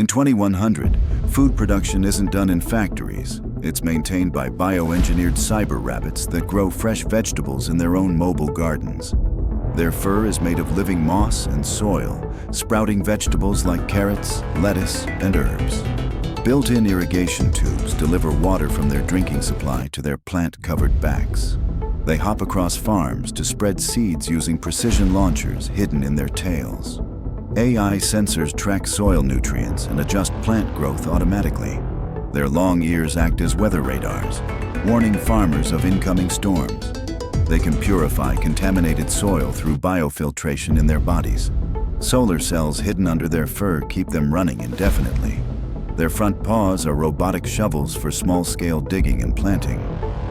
In 2100, food production isn't done in factories. It's maintained by bioengineered cyber rabbits that grow fresh vegetables in their own mobile gardens. Their fur is made of living moss and soil, sprouting vegetables like carrots, lettuce, and herbs. Built-in irrigation tubes deliver water from their drinking supply to their plant-covered backs. They hop across farms to spread seeds using precision launchers hidden in their tails. AI sensors track soil nutrients and adjust plant growth automatically. Their long ears act as weather radars, warning farmers of incoming storms. They can purify contaminated soil through biofiltration in their bodies. Solar cells hidden under their fur keep them running indefinitely. Their front paws are robotic shovels for small-scale digging and planting.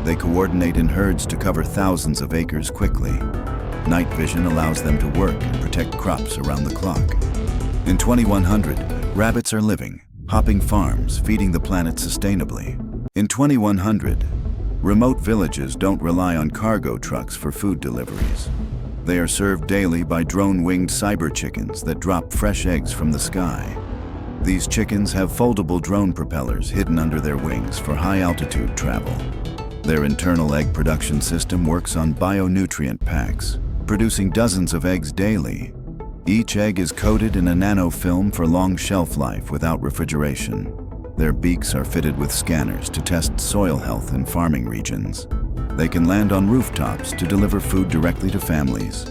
They coordinate in herds to cover thousands of acres quickly. Night vision allows them to work and protect crops around the clock. In 2100, rabbits are living, hopping farms, feeding the planet sustainably. In 2100, remote villages don't rely on cargo trucks for food deliveries. They are served daily by drone-winged cyber chickens that drop fresh eggs from the sky. These chickens have foldable drone propellers hidden under their wings for high-altitude travel. Their internal egg production system works on bionutrient packs, producing dozens of eggs daily. Each egg is coated in a nanofilm for long shelf life without refrigeration. Their beaks are fitted with scanners to test soil health in farming regions. They can land on rooftops to deliver food directly to families.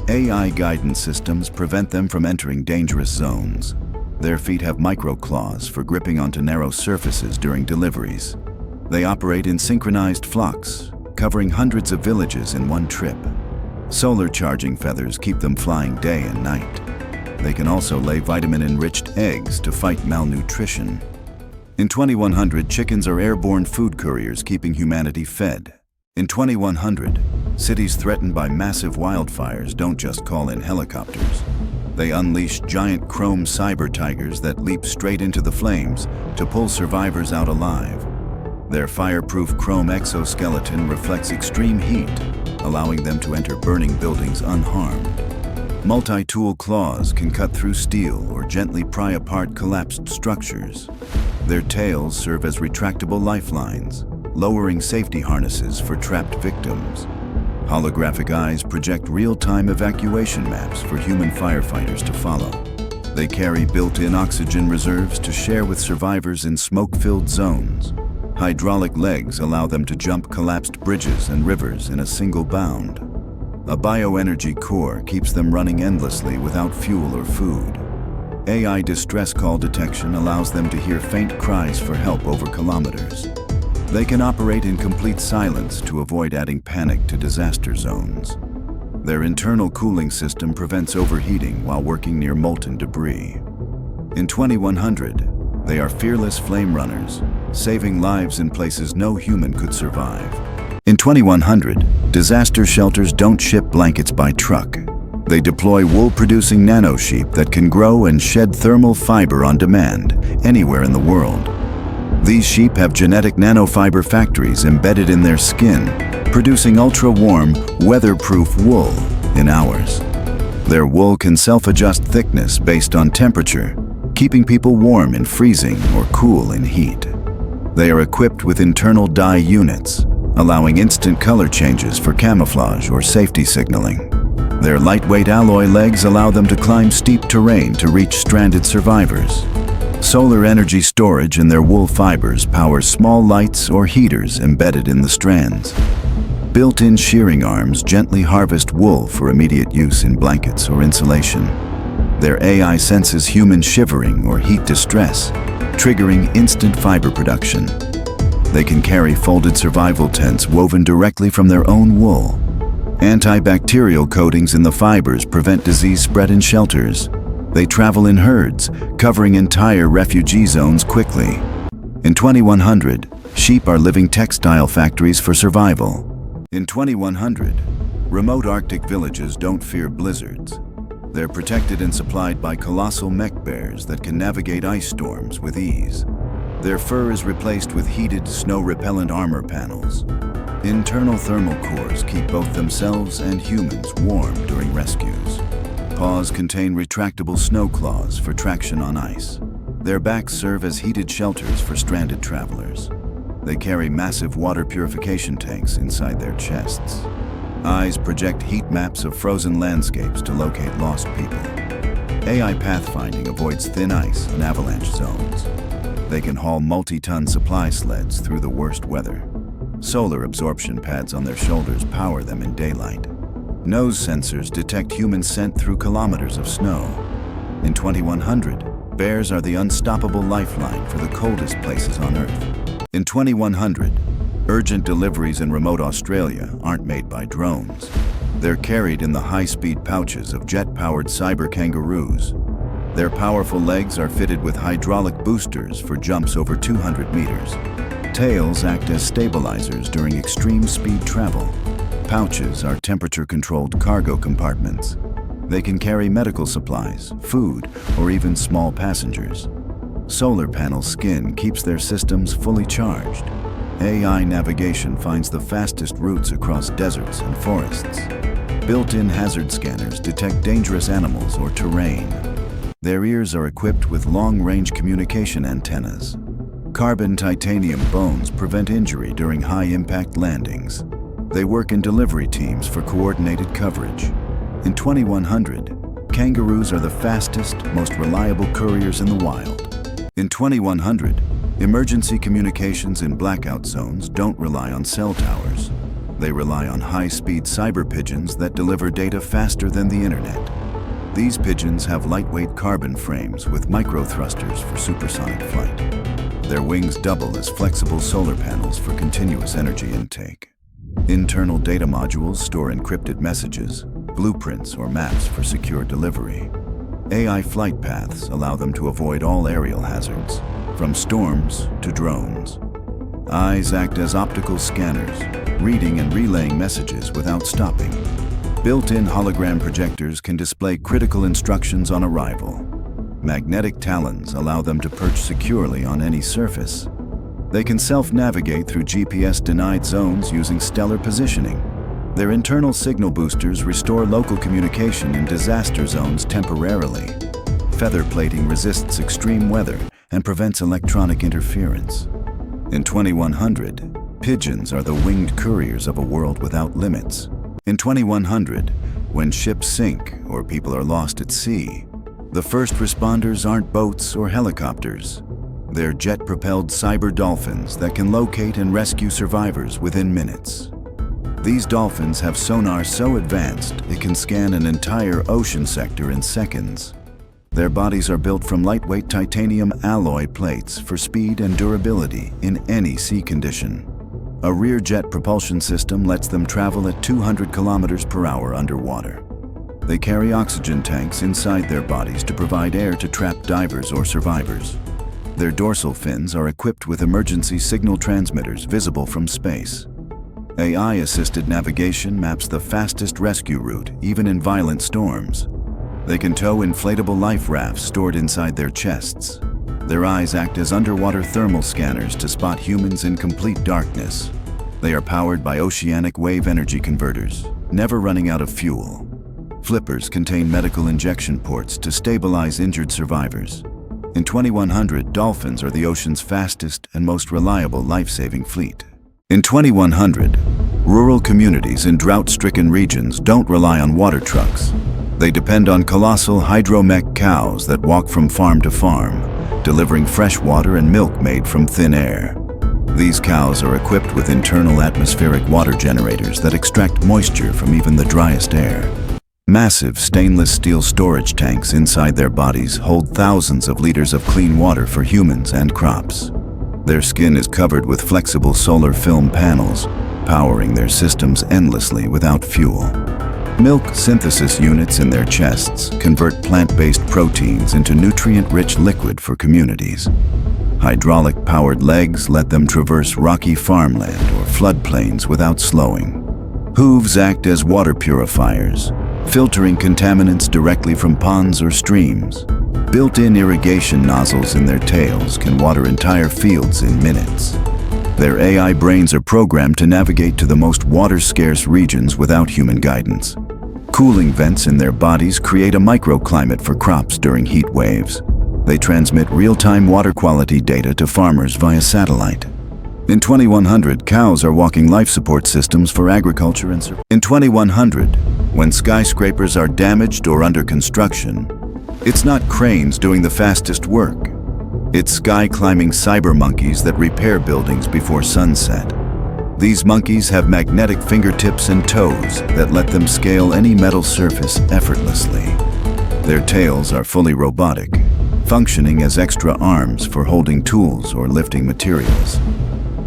AI guidance systems prevent them from entering dangerous zones. Their feet have micro-claws for gripping onto narrow surfaces during deliveries. They operate in synchronized flocks, covering hundreds of villages in one trip. Solar charging feathers keep them flying day and night. They can also lay vitamin-enriched eggs to fight malnutrition. In 2100, chickens are airborne food couriers keeping humanity fed. In 2100, cities threatened by massive wildfires don't just call in helicopters. They unleash giant chrome cyber tigers that leap straight into the flames to pull survivors out alive. Their fireproof chrome exoskeleton reflects extreme heat, allowing them to enter burning buildings unharmed. Multi-tool claws can cut through steel or gently pry apart collapsed structures. Their tails serve as retractable lifelines, lowering safety harnesses for trapped victims. Holographic eyes project real-time evacuation maps for human firefighters to follow. They carry built-in oxygen reserves to share with survivors in smoke-filled zones. Hydraulic legs allow them to jump collapsed bridges and rivers in a single bound. A bioenergy core keeps them running endlessly without fuel or food. AI distress call detection allows them to hear faint cries for help over kilometers. They can operate in complete silence to avoid adding panic to disaster zones. Their internal cooling system prevents overheating while working near molten debris. In 2100, they are fearless flame runners, saving lives in places no human could survive. In 2100, disaster shelters don't ship blankets by truck. They deploy wool-producing nanosheep that can grow and shed thermal fiber on demand anywhere in the world. These sheep have genetic nanofiber factories embedded in their skin, producing ultra-warm, weatherproof wool in hours. Their wool can self-adjust thickness based on temperature, keeping people warm in freezing or cool in heat. They are equipped with internal dye units, allowing instant color changes for camouflage or safety signaling. Their lightweight alloy legs allow them to climb steep terrain to reach stranded survivors. Solar energy storage in their wool fibers powers small lights or heaters embedded in the strands. Built-in shearing arms gently harvest wool for immediate use in blankets or insulation. Their AI senses human shivering or heat distress, triggering instant fiber production. They can carry folded survival tents woven directly from their own wool. Antibacterial coatings in the fibers prevent disease spread in shelters. They travel in herds, covering entire refugee zones quickly. In 2100, sheep are living textile factories for survival. In 2100, remote Arctic villages don't fear blizzards. They're protected and supplied by colossal mech bears that can navigate ice storms with ease. Their fur is replaced with heated, snow-repellent armor panels. Internal thermal cores keep both themselves and humans warm during rescues. Paws contain retractable snow claws for traction on ice. Their backs serve as heated shelters for stranded travelers. They carry massive water purification tanks inside their chests. Eyes project heat maps of frozen landscapes to locate lost people. AI pathfinding avoids thin ice and avalanche zones. They can haul multi-ton supply sleds through the worst weather. Solar absorption pads on their shoulders power them in daylight. Nose sensors detect human scent through kilometers of snow. In 2100, bears are the unstoppable lifeline for the coldest places on Earth. In 2100, urgent deliveries in remote Australia aren't made by drones. They're carried in the high-speed pouches of jet-powered cyber kangaroos. Their powerful legs are fitted with hydraulic boosters for jumps over 200 meters. Tails act as stabilizers during extreme speed travel. Pouches are temperature-controlled cargo compartments. They can carry medical supplies, food, or even small passengers. Solar panel skin keeps their systems fully charged. AI navigation finds the fastest routes across deserts and forests. Built-in hazard scanners detect dangerous animals or terrain. Their ears are equipped with long-range communication antennas. Carbon titanium bones prevent injury during high-impact landings. They work in delivery teams for coordinated coverage. In 2100, kangaroos are the fastest, most reliable couriers in the wild. In 2100, emergency communications in blackout zones don't rely on cell towers. They rely on high-speed cyber pigeons that deliver data faster than the internet. These pigeons have lightweight carbon frames with micro-thrusters for supersonic flight. Their wings double as flexible solar panels for continuous energy intake. Internal data modules store encrypted messages, blueprints, or maps for secure delivery. AI flight paths allow them to avoid all aerial hazards, from storms to drones. Eyes act as optical scanners, reading and relaying messages without stopping. Built-in hologram projectors can display critical instructions on arrival. Magnetic talons allow them to perch securely on any surface. They can self-navigate through GPS-denied zones using stellar positioning. Their internal signal boosters restore local communication in disaster zones temporarily. Feather plating resists extreme weather and prevents electronic interference. In 2100, pigeons are the winged couriers of a world without limits. In 2100, when ships sink or people are lost at sea, the first responders aren't boats or helicopters. They're jet-propelled cyber dolphins that can locate and rescue survivors within minutes. These dolphins have sonar so advanced it can scan an entire ocean sector in seconds. Their bodies are built from lightweight titanium alloy plates for speed and durability in any sea condition. A rear jet propulsion system lets them travel at 200 kilometers per hour underwater. They carry oxygen tanks inside their bodies to provide air to trapped divers or survivors. Their dorsal fins are equipped with emergency signal transmitters visible from space. AI-assisted navigation maps the fastest rescue route, even in violent storms. They can tow inflatable life rafts stored inside their chests. Their eyes act as underwater thermal scanners to spot humans in complete darkness. They are powered by oceanic wave energy converters, never running out of fuel. Flippers contain medical injection ports to stabilize injured survivors. In 2100, dolphins are the ocean's fastest and most reliable life-saving fleet. In 2100, rural communities in drought-stricken regions don't rely on water trucks. They depend on colossal hydromech cows that walk from farm to farm, delivering fresh water and milk made from thin air. These cows are equipped with internal atmospheric water generators that extract moisture from even the driest air. Massive stainless steel storage tanks inside their bodies hold thousands of liters of clean water for humans and crops. Their skin is covered with flexible solar film panels, powering their systems endlessly without fuel. Milk synthesis units in their chests convert plant-based proteins into nutrient-rich liquid for communities. Hydraulic-powered legs let them traverse rocky farmland or floodplains without slowing. Hooves act as water purifiers, filtering contaminants directly from ponds or streams. Built-in irrigation nozzles in their tails can water entire fields in minutes. Their AI brains are programmed to navigate to the most water-scarce regions without human guidance. Cooling vents in their bodies create a microclimate for crops during heat waves. They transmit real-time water quality data to farmers via satellite. In 2100, cows are walking life support systems for agriculture and survival. In 2100, when skyscrapers are damaged or under construction, it's not cranes doing the fastest work. It's sky-climbing cyber monkeys that repair buildings before sunset. These monkeys have magnetic fingertips and toes that let them scale any metal surface effortlessly. Their tails are fully robotic, functioning as extra arms for holding tools or lifting materials.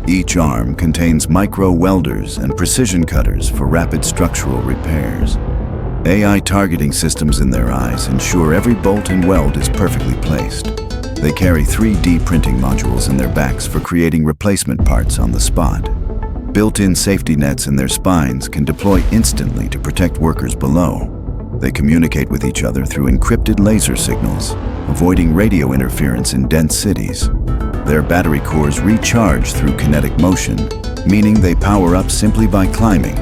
Each arm contains micro-welders and precision cutters for rapid structural repairs. AI targeting systems in their eyes ensure every bolt and weld is perfectly placed. They carry 3D printing modules in their backs for creating replacement parts on the spot. Built-in safety nets in their spines can deploy instantly to protect workers below. They communicate with each other through encrypted laser signals, avoiding radio interference in dense cities. Their battery cores recharge through kinetic motion, meaning they power up simply by climbing.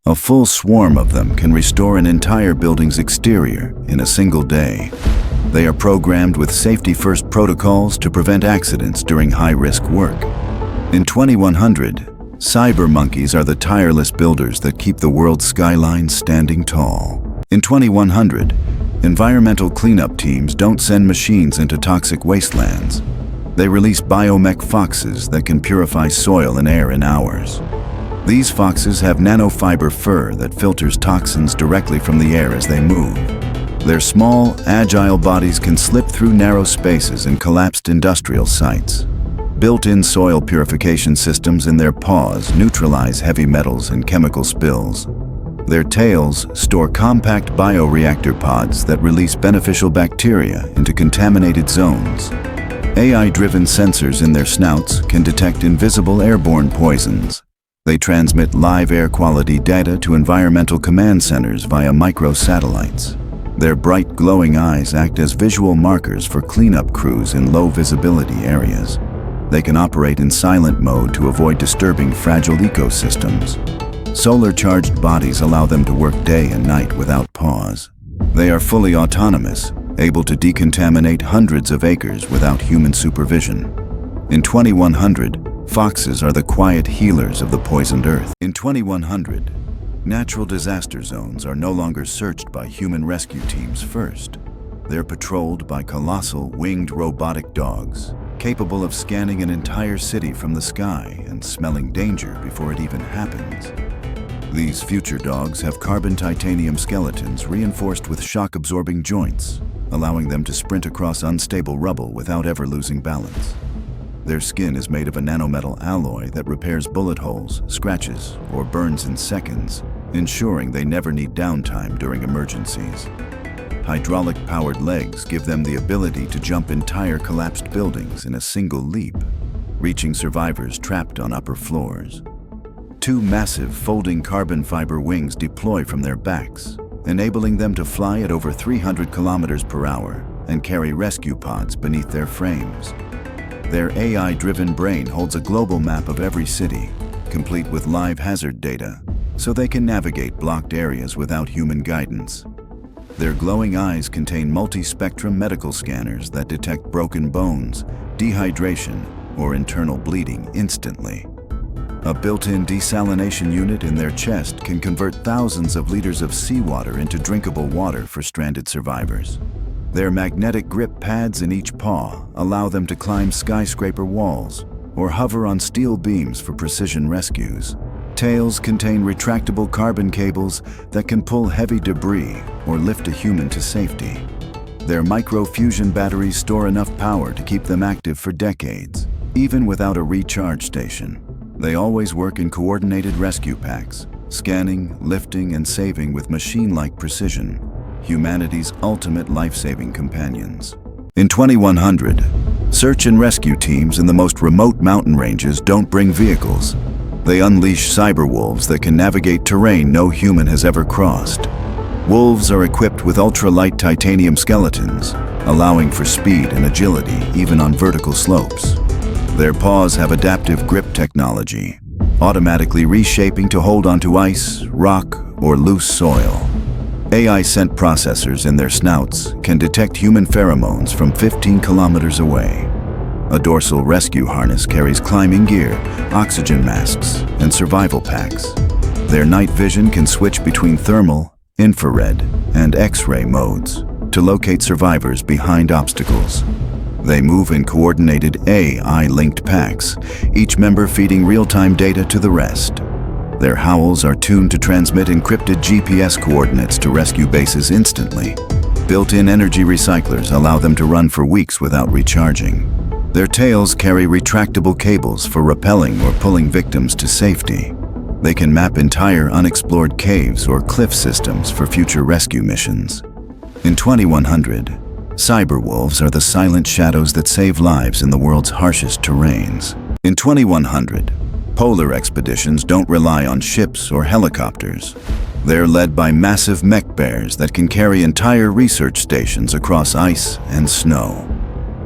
A full swarm of them can restore an entire building's exterior in a single day. They are programmed with safety-first protocols to prevent accidents during high-risk work. In 2100, cyber monkeys are the tireless builders that keep the world's skyline standing tall. In 2100, environmental cleanup teams don't send machines into toxic wastelands. They release biomech foxes that can purify soil and air in hours. These foxes have nanofiber fur that filters toxins directly from the air as they move. Their small, agile bodies can slip through narrow spaces and collapsed industrial sites. Built-in soil purification systems in their paws neutralize heavy metals and chemical spills. Their tails store compact bioreactor pods that release beneficial bacteria into contaminated zones. AI-driven sensors in their snouts can detect invisible airborne poisons. They transmit live air quality data to environmental command centers via microsatellites. Their bright glowing eyes act as visual markers for cleanup crews in low visibility areas. They can operate in silent mode to avoid disturbing fragile ecosystems. Solar-charged bodies allow them to work day and night without pause. They are fully autonomous, able to decontaminate hundreds of acres without human supervision. In 2100, foxes are the quiet healers of the poisoned earth. In 2100, natural disaster zones are no longer searched by human rescue teams first. They're patrolled by colossal winged robotic dogs, capable of scanning an entire city from the sky and smelling danger before it even happens. These future dogs have carbon titanium skeletons reinforced with shock-absorbing joints, allowing them to sprint across unstable rubble without ever losing balance. Their skin is made of a nanometal alloy that repairs bullet holes, scratches, or burns in seconds, ensuring they never need downtime during emergencies. Hydraulic-powered legs give them the ability to jump entire collapsed buildings in a single leap, reaching survivors trapped on upper floors. Two massive folding carbon fiber wings deploy from their backs, enabling them to fly at over 300 kilometers per hour and carry rescue pods beneath their frames. Their AI-driven brain holds a global map of every city, complete with live hazard data, so they can navigate blocked areas without human guidance. Their glowing eyes contain multi-spectrum medical scanners that detect broken bones, dehydration, or internal bleeding instantly. A built-in desalination unit in their chest can convert thousands of liters of seawater into drinkable water for stranded survivors. Their magnetic grip pads in each paw allow them to climb skyscraper walls or hover on steel beams for precision rescues. Tails contain retractable carbon cables that can pull heavy debris or lift a human to safety. Their micro-fusion batteries store enough power to keep them active for decades, even without a recharge station. They always work in coordinated rescue packs, scanning, lifting, and saving with machine-like precision, humanity's ultimate life-saving companions. In 2100, search and rescue teams in the most remote mountain ranges don't bring vehicles. They unleash cyber wolves that can navigate terrain no human has ever crossed. Wolves are equipped with ultra-light titanium skeletons, allowing for speed and agility even on vertical slopes. Their paws have adaptive grip technology, automatically reshaping to hold onto ice, rock, or loose soil. AI scent processors in their snouts can detect human pheromones from 15 kilometers away. A dorsal rescue harness carries climbing gear, oxygen masks, and survival packs. Their night vision can switch between thermal, infrared, and X-ray modes to locate survivors behind obstacles. They move in coordinated AI-linked packs, each member feeding real-time data to the rest. Their howls are tuned to transmit encrypted GPS coordinates to rescue bases instantly. Built-in energy recyclers allow them to run for weeks without recharging. Their tails carry retractable cables for rappelling or pulling victims to safety. They can map entire unexplored caves or cliff systems for future rescue missions. In 2100, cyberwolves are the silent shadows that save lives in the world's harshest terrains. In 2100, polar expeditions don't rely on ships or helicopters. They're led by massive mech bears that can carry entire research stations across ice and snow.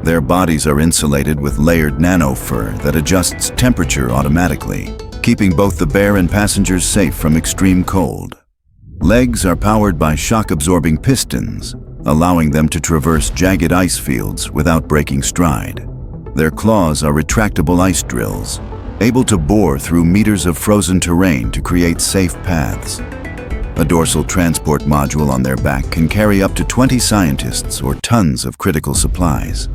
Their bodies are insulated with layered nano fur that adjusts temperature automatically, keeping both the bear and passengers safe from extreme cold. Legs are powered by shock-absorbing pistons, allowing them to traverse jagged ice fields without breaking stride. Their claws are retractable ice drills, able to bore through meters of frozen terrain to create safe paths. A dorsal transport module on their back can carry up to 20 scientists or tons of critical supplies.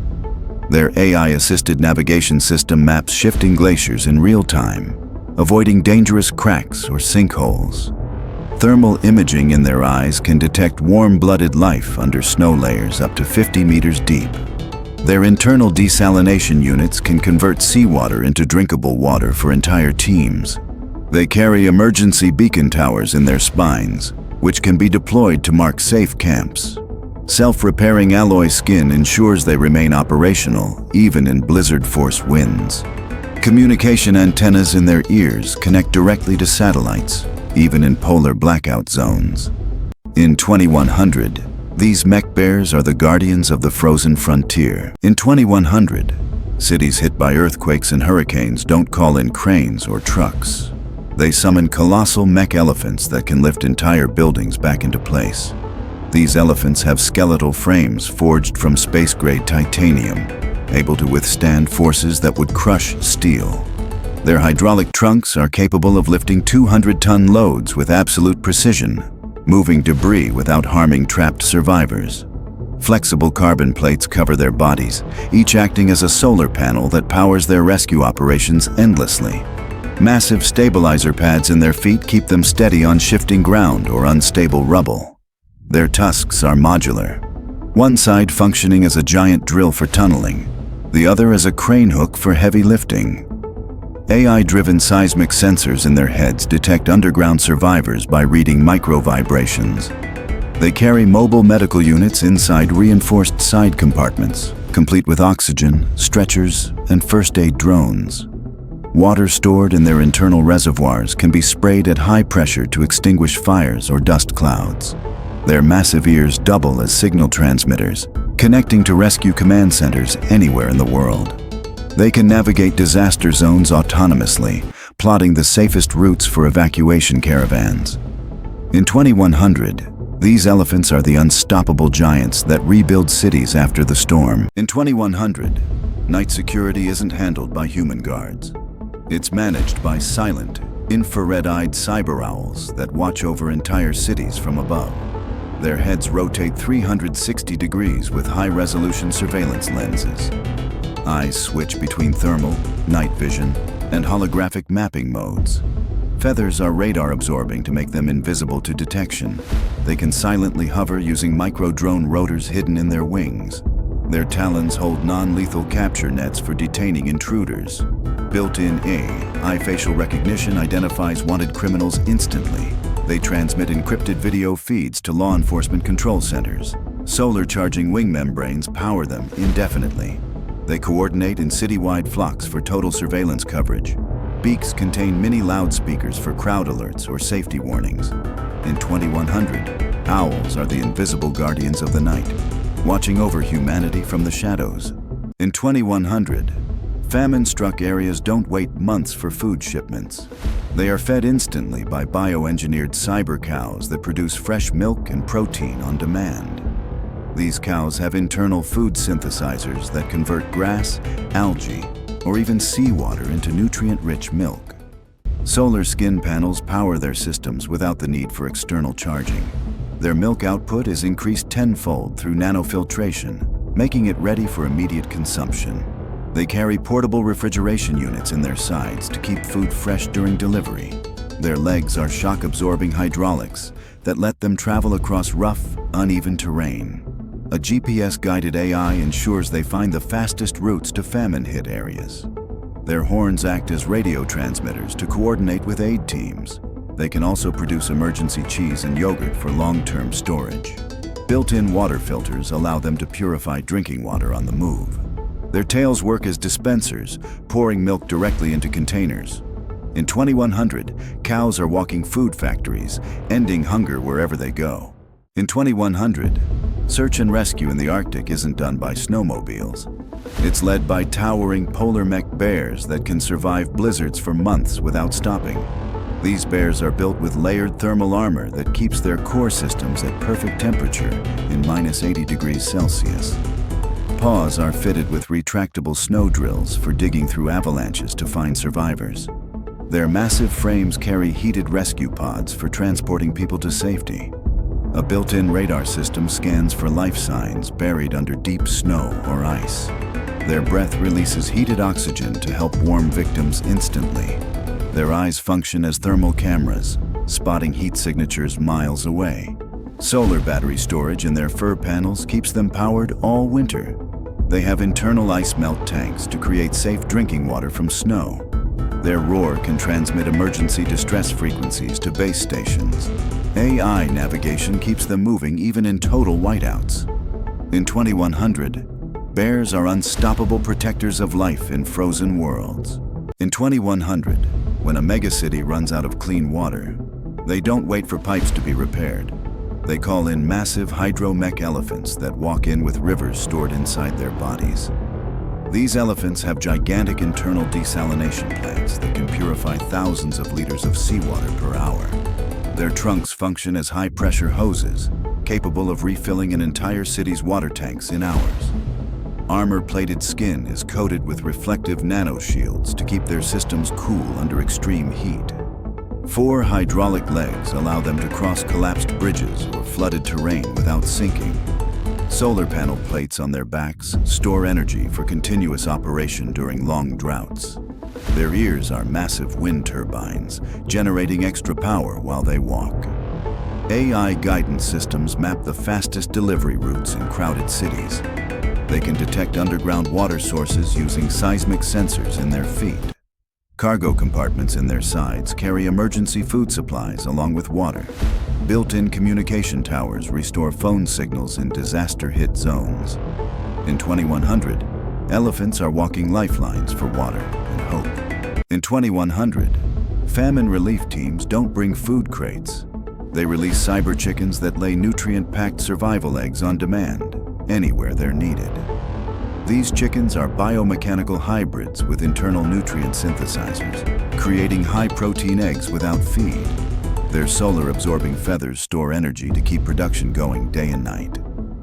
Their AI-assisted navigation system maps shifting glaciers in real time, avoiding dangerous cracks or sinkholes. Thermal imaging in their eyes can detect warm-blooded life under snow layers up to 50 meters deep. Their internal desalination units can convert seawater into drinkable water for entire teams. They carry emergency beacon towers in their spines, which can be deployed to mark safe camps. Self-repairing alloy skin ensures they remain operational, even in blizzard-force winds. Communication antennas in their ears connect directly to satellites, even in polar blackout zones. In 2100, these mech bears are the guardians of the frozen frontier. In 2100, cities hit by earthquakes and hurricanes don't call in cranes or trucks. They summon colossal mech elephants that can lift entire buildings back into place. These elephants have skeletal frames forged from space-grade titanium, able to withstand forces that would crush steel. Their hydraulic trunks are capable of lifting 200-ton loads with absolute precision, moving debris without harming trapped survivors. Flexible carbon plates cover their bodies, each acting as a solar panel that powers their rescue operations endlessly. Massive stabilizer pads in their feet keep them steady on shifting ground or unstable rubble. Their tusks are modular, one side functioning as a giant drill for tunneling, the other as a crane hook for heavy lifting. AI-driven seismic sensors in their heads detect underground survivors by reading micro-vibrations. They carry mobile medical units inside reinforced side compartments, complete with oxygen, stretchers, and first-aid drones. Water stored in their internal reservoirs can be sprayed at high pressure to extinguish fires or dust clouds. Their massive ears double as signal transmitters, connecting to rescue command centers anywhere in the world. They can navigate disaster zones autonomously, plotting the safest routes for evacuation caravans. In 2100, these elephants are the unstoppable giants that rebuild cities after the storm. In 2100, night security isn't handled by human guards. It's managed by silent, infrared-eyed cyber owls that watch over entire cities from above. Their heads rotate 360 degrees with high-resolution surveillance lenses. Eyes switch between thermal, night vision, and holographic mapping modes. Feathers are radar-absorbing to make them invisible to detection. They can silently hover using micro-drone rotors hidden in their wings. Their talons hold non-lethal capture nets for detaining intruders. Built-in AI facial recognition identifies wanted criminals instantly. They transmit encrypted video feeds to law enforcement control centers. Solar charging wing membranes power them indefinitely. They coordinate in citywide flocks for total surveillance coverage. Beaks contain mini loudspeakers for crowd alerts or safety warnings. In 2100, owls are the invisible guardians of the night, watching over humanity from the shadows. In 2100, Famine-struck areas don't wait months for food shipments. They are fed instantly by bioengineered cyber cows that produce fresh milk and protein on demand. These cows have internal food synthesizers that convert grass, algae, or even seawater into nutrient-rich milk. Solar skin panels power their systems without the need for external charging. Their milk output is increased tenfold through nanofiltration, making it ready for immediate consumption. They carry portable refrigeration units in their sides to keep food fresh during delivery. Their legs are shock-absorbing hydraulics that let them travel across rough, uneven terrain. A GPS-guided AI ensures they find the fastest routes to famine-hit areas. Their horns act as radio transmitters to coordinate with aid teams. They can also produce emergency cheese and yogurt for long-term storage. Built-in water filters allow them to purify drinking water on the move. Their tails work as dispensers, pouring milk directly into containers. In 2100, cows are walking food factories, ending hunger wherever they go. In 2100, search and rescue in the Arctic isn't done by snowmobiles. It's led by towering polar mech bears that can survive blizzards for months without stopping. These bears are built with layered thermal armor that keeps their core systems at perfect temperature in -80 degrees Celsius. Paws are fitted with retractable snow drills for digging through avalanches to find survivors. Their massive frames carry heated rescue pods for transporting people to safety. A built-in radar system scans for life signs buried under deep snow or ice. Their breath releases heated oxygen to help warm victims instantly. Their eyes function as thermal cameras, spotting heat signatures miles away. Solar battery storage in their fur panels keeps them powered all winter. They have internal ice melt tanks to create safe drinking water from snow. Their roar can transmit emergency distress frequencies to base stations. AI navigation keeps them moving even in total whiteouts. In 2100, bears are unstoppable protectors of life in frozen worlds. In 2100, when a megacity runs out of clean water, they don't wait for pipes to be repaired. They call in massive hydro-mech elephants that walk in with rivers stored inside their bodies. These elephants have gigantic internal desalination plants that can purify thousands of liters of seawater per hour. Their trunks function as high-pressure hoses, capable of refilling an entire city's water tanks in hours. Armor-plated skin is coated with reflective nanoshields to keep their systems cool under extreme heat. 4 hydraulic legs allow them to cross collapsed bridges or flooded terrain without sinking. Solar panel plates on their backs store energy for continuous operation during long droughts. Their ears are massive wind turbines, generating extra power while they walk. AI guidance systems map the fastest delivery routes in crowded cities. They can detect underground water sources using seismic sensors in their feet. Cargo compartments in their sides carry emergency food supplies along with water. Built-in communication towers restore phone signals in disaster-hit zones. In 2100, elephants are walking lifelines for water and hope. In 2100, famine relief teams don't bring food crates. They release cyber chickens that lay nutrient-packed survival eggs on demand, anywhere they're needed. These chickens are biomechanical hybrids with internal nutrient synthesizers, creating high-protein eggs without feed. Their solar-absorbing feathers store energy to keep production going day and night.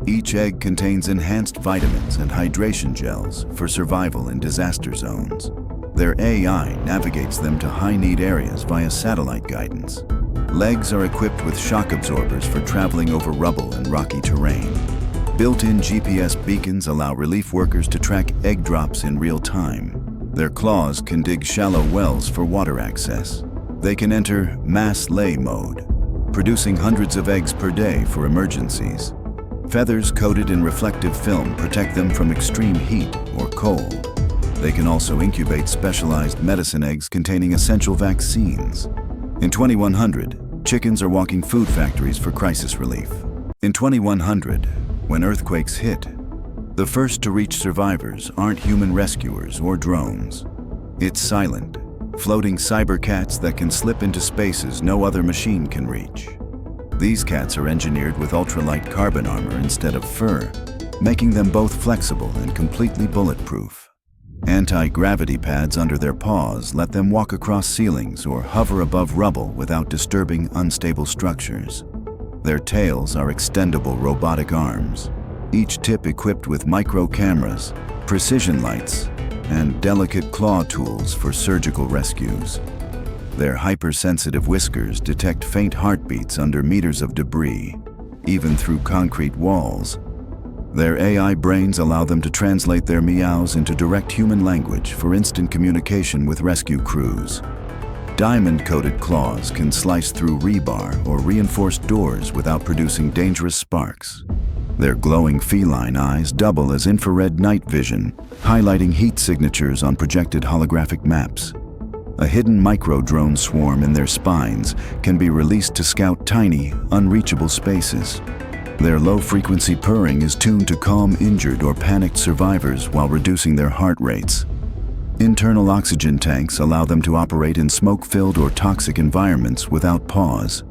Each egg contains enhanced vitamins and hydration gels for survival in disaster zones. Their AI navigates them to high-need areas via satellite guidance. Legs are equipped with shock absorbers for traveling over rubble and rocky terrain. Built-in GPS beacons allow relief workers to track egg drops in real time. Their claws can dig shallow wells for water access. They can enter mass lay mode, producing hundreds of eggs per day for emergencies. Feathers coated in reflective film protect them from extreme heat or cold. They can also incubate specialized medicine eggs containing essential vaccines. In 2100, chickens are walking food factories for crisis relief. In 2100, when earthquakes hit, the first to reach survivors aren't human rescuers or drones. It's silent, floating cyber cats that can slip into spaces no other machine can reach. These cats are engineered with ultralight carbon armor instead of fur, making them both flexible and completely bulletproof. Anti-gravity pads under their paws let them walk across ceilings or hover above rubble without disturbing unstable structures. Their tails are extendable robotic arms, each tip equipped with micro cameras, precision lights, and delicate claw tools for surgical rescues. Their hypersensitive whiskers detect faint heartbeats under meters of debris, even through concrete walls. Their AI brains allow them to translate their meows into direct human language for instant communication with rescue crews. Diamond-coated claws can slice through rebar or reinforced doors without producing dangerous sparks. Their glowing feline eyes double as infrared night vision, highlighting heat signatures on projected holographic maps. A hidden micro-drone swarm in their spines can be released to scout tiny, unreachable spaces. Their low-frequency purring is tuned to calm injured or panicked survivors while reducing their heart rates. Internal oxygen tanks allow them to operate in smoke-filled or toxic environments without pause.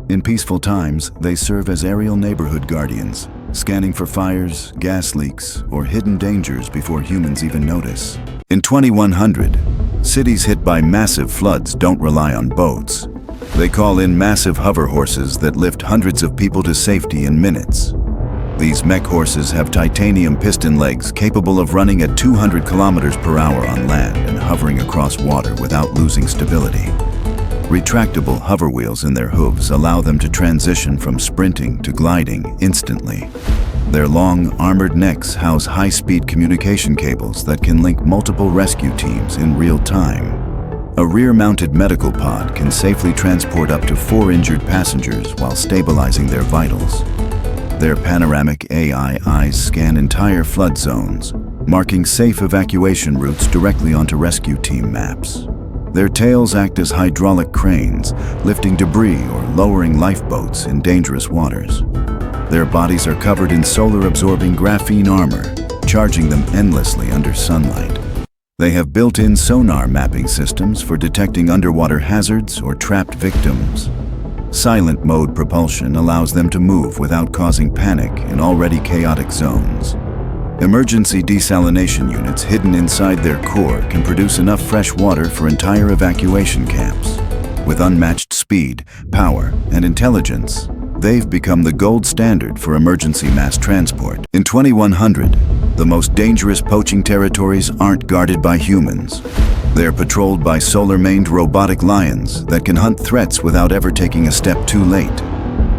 In peaceful times, they serve as aerial neighborhood guardians, scanning for fires, gas leaks, or hidden dangers before humans even notice. In 2100, cities hit by massive floods don't rely on boats. They call in massive hover horses that lift hundreds of people to safety in minutes. These mech horses have titanium piston legs capable of running at 200 kilometers per hour on land and hovering across water without losing stability. Retractable hover wheels in their hooves allow them to transition from sprinting to gliding instantly. Their long, armored necks house high-speed communication cables that can link multiple rescue teams in real time. A rear-mounted medical pod can safely transport up to 4 injured passengers while stabilizing their vitals. Their panoramic AI eyes scan entire flood zones, marking safe evacuation routes directly onto rescue team maps. Their tails act as hydraulic cranes, lifting debris or lowering lifeboats in dangerous waters. Their bodies are covered in solar-absorbing graphene armor, charging them endlessly under sunlight. They have built-in sonar mapping systems for detecting underwater hazards or trapped victims. Silent mode propulsion allows them to move without causing panic in already chaotic zones. Emergency desalination units hidden inside their core can produce enough fresh water for entire evacuation camps. With unmatched speed, power, and intelligence, they've become the gold standard for emergency mass transport. In 2100, the most dangerous poaching territories aren't guarded by humans. They're patrolled by solar-maned robotic lions that can hunt threats without ever taking a step too late.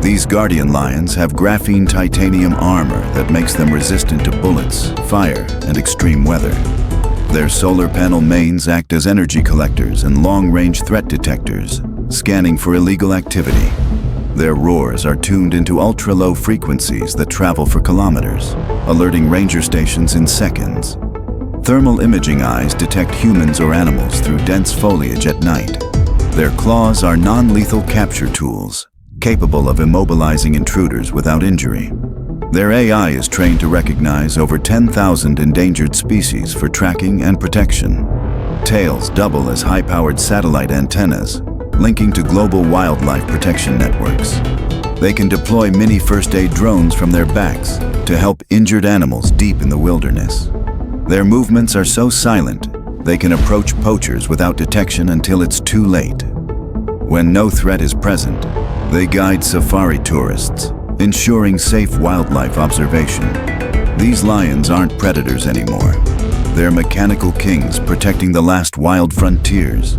These guardian lions have graphene titanium armor that makes them resistant to bullets, fire, and extreme weather. Their solar panel mains act as energy collectors and long-range threat detectors, scanning for illegal activity. Their roars are tuned into ultra-low frequencies that travel for kilometers, alerting ranger stations in seconds. Thermal imaging eyes detect humans or animals through dense foliage at night. Their claws are non-lethal capture tools, capable of immobilizing intruders without injury. Their AI is trained to recognize over 10,000 endangered species for tracking and protection. Tails double as high-powered satellite antennas, linking to global wildlife protection networks. They can deploy mini first-aid drones from their backs to help injured animals deep in the wilderness. Their movements are so silent, they can approach poachers without detection until it's too late. When no threat is present, they guide safari tourists, ensuring safe wildlife observation. These lions aren't predators anymore. They're mechanical kings protecting the last wild frontiers.